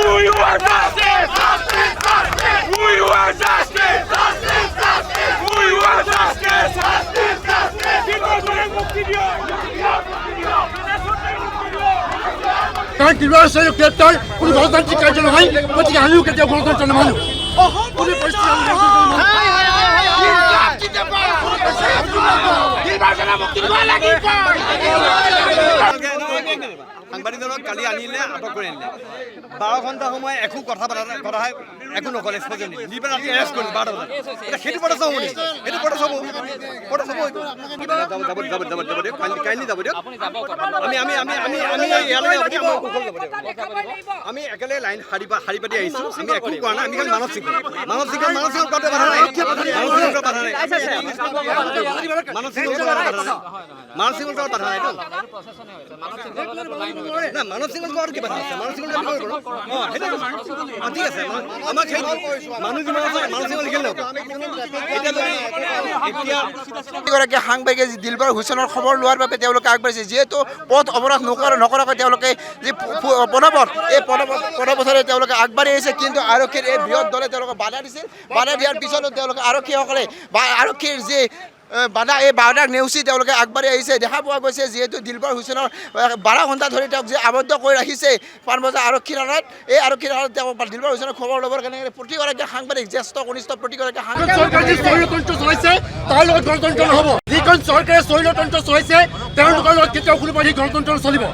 We want justice! Justice! Justice! We want justice! Justice! Justice! We want justice! Justice! Justice! Dilbarshan'e mukti diyor! কারণ দিলবারের গ্রেপ্তার কোনো গণতান্ত্রিক কার্য নয়, প্রতিটি আমিও কেটে গণতন্ত্রের মানুষ সাংবাদিকজনক কালি আনিলে আটক কৰি আনিলে 12 ঘণ্টা সময় একো কথা একো নকলে নি পেলাই ৰাতি এৰেষ্ট কৰিলে 12 বজাত এতিয়া সেইটো প্ৰটেষ্ট হ'ব নেকি সেইটো প্ৰটেষ্ট হ'ব কাইণ্ডলি যাব দিয়ক আমি একেলগে লাইন শাৰী পাতি আহিছোঁ আমি একো কোৱা নাই আমি মানৱ সিং কৰাটো বাধা নাই মানৱ সিং বাধা নাই না মানৱ সিং কৰাৰ কি বাধা আছে মানৱ সিং ঠিক আছে আমাক সেই মানুহ যিমান আছে মানৱ সিং লিখিল এগৰাকী সাংবাদিকে দিলবাৰ হুছেইনৰ খবৰ লোৱাৰ বাবে তেওঁলোকে আগবাঢ়িছে যিহেতু পথ অৱৰোধ নকৰাকৈ তেওঁলোকে যি পদপথ এই পদপথৰে তেওঁলোকে আগবাঢ়ি আহিছে কিন্তু আৰক্ষীৰ এই বৃহৎ দলে তেওঁলোকে বাধা দিছিল বাধা দিয়াৰ পিছতো তেওঁলোকে আৰক্ষীসকলে বা আৰক্ষীৰ যি এই বাধাক নেওচি তেওঁলোকে আগবাঢ়ি আহিছে দেখা পোৱা গৈছে যিহেতু দিলবাৰ হুছেইনৰ 12 ঘণ্টা ধৰি তেওঁক যে আবদ্ধ কৰি ৰাখিছে পাণবজাৰ আৰক্ষীৰ আৰত এই আৰক্ষীৰ আৰত তেওঁ দিলবাৰ হুছেইনৰ খবৰ ল'বৰ কাৰণে প্ৰতিগৰাকী সাংবাদিক জ্যেষ্ঠ কনিষ্ঠ প্ৰতিগৰাকী চৰকাৰে স্বৈৰতন্ত্ৰ চলাইছে তাৰ লগত গণতন্ত্ৰ নহ'ব যিখন চৰকাৰে স্বৈৰতন্ত্ৰ চলাইছে তেওঁলোকৰ লগত কেতিয়াও কোনো পাৰ্টি গণতন্ত্ৰ নচলিব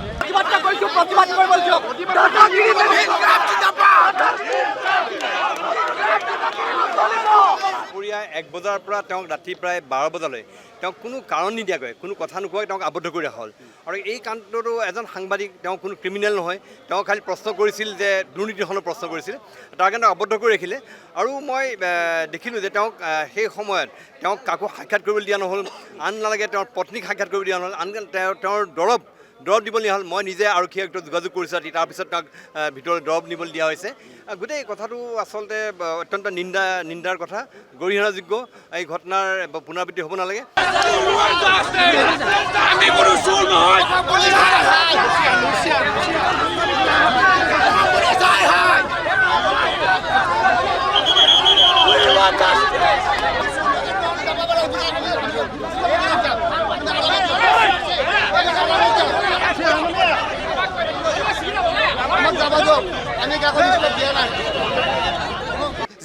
দুপৰীয়া 1 বজাৰ পৰা তেওঁক ৰাতি প্ৰায় 12 বজালৈ তেওঁক কোনো কাৰণ নিদিয়াকৈ কোনো কথা নোকোৱাকৈ তেওঁক আবদ্ধ কৰি ৰখা হ'ল আৰু এই কাণ্ডটো এজন সাংবাদিক তেওঁ কোনো ক্ৰিমিনেল নহয় তেওঁ খালি প্ৰশ্ন কৰিছিল যে দুৰ্নীতিখনৰ প্ৰশ্ন কৰিছিল তাৰ কাৰণে আবদ্ধ কৰি ৰাখিলে আৰু মই দেখিলোঁ যে তেওঁক সেই সময়ত তেওঁক কাকো সাক্ষাৎ কৰিবলৈ দিয়া নহ'ল আন নালাগে তেওঁৰ পত্নীক সাক্ষাৎ কৰিবলৈ দিয়া নহ'ল আনকি তেওঁৰ দৰৱ দিবলৈ হ'ল মই নিজে আৰক্ষীক যোগাযোগ কৰিছোঁ তাৰপিছত তাক ভিতৰত দৰৱ নিবলৈ দিয়া হৈছে গোটেই কথাটো আচলতে অত্যন্ত নিন্দাৰ কথা গৰিহণাযোগ্য এই ঘটনাৰ পুনৰাবৃত্তি হ'ব নালাগে আমি কোনো চোৰ নহয়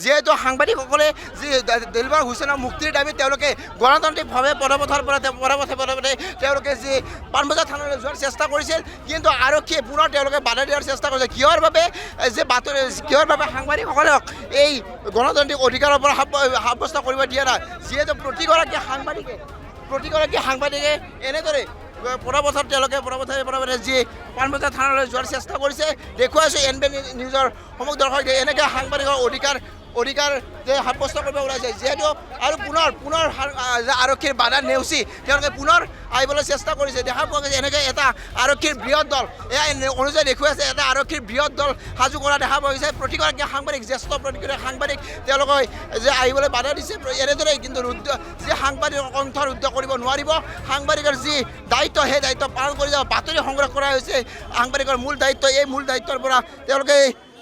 যিহেতু সাংবাদিকসকলে যি দিলবাৰ হুছেইনৰ মুক্তিৰ দাবী তেওঁলোকে গণতান্ত্ৰিকভাৱে পদপথে তেওঁলোকে যি পাণবজাৰ থানালৈ যোৱাৰ চেষ্টা কৰিছিল কিন্তু আৰক্ষীয়ে পুনৰ তেওঁলোকে বাধা দিয়াৰ চেষ্টা কৰিছে কিহৰ বাবে সাংবাদিকসকলক এই গণতান্ত্ৰিক অধিকাৰৰ পৰা সাব্যস্ত কৰিব দিয়া নাই যিহেতু প্ৰতিগৰাকী সাংবাদিকে এনেদৰে পদপথত তেওঁলোকে পদপথে যি পাণবজাৰ থানালৈ যোৱাৰ চেষ্টা কৰিছে দেখুৱাইছোঁ NB নিউজৰ সমগ্ৰ দৰ্শক এনেকৈ সাংবাদিকৰ অধিকাৰ যে সাব্যস্ত কৰিব ওলাইছে যিহেতু আৰু পুনৰ আৰক্ষীৰ বাধা নেওচি তেওঁলোকে পুনৰ আহিবলৈ চেষ্টা কৰিছে দেখা পোৱা গৈছে এনেকৈ এটা আৰক্ষীৰ বৃহৎ দল এয়া অনুযায়ী দেখুৱাইছে এটা আৰক্ষীৰ বৃহৎ দল সাজু কৰা দেখা পোৱা গৈছে প্ৰতিগৰাকী সাংবাদিক জ্যেষ্ঠ প্ৰতিগৰাকী সাংবাদিক তেওঁলোকে যে আহিবলৈ বাধা দিছে এনেদৰে কিন্তু যি সাংবাদিকৰ কণ্ঠ ৰুদ্ধ কৰিব নোৱাৰিব সাংবাদিকৰ যি দায়িত্ব সেই দায়িত্ব পালন কৰি যাব বাতৰি সংগ্ৰহ কৰা হৈছে সাংবাদিকৰ মূল দায়িত্ব এই মূল দায়িত্বৰ পৰা তেওঁলোকে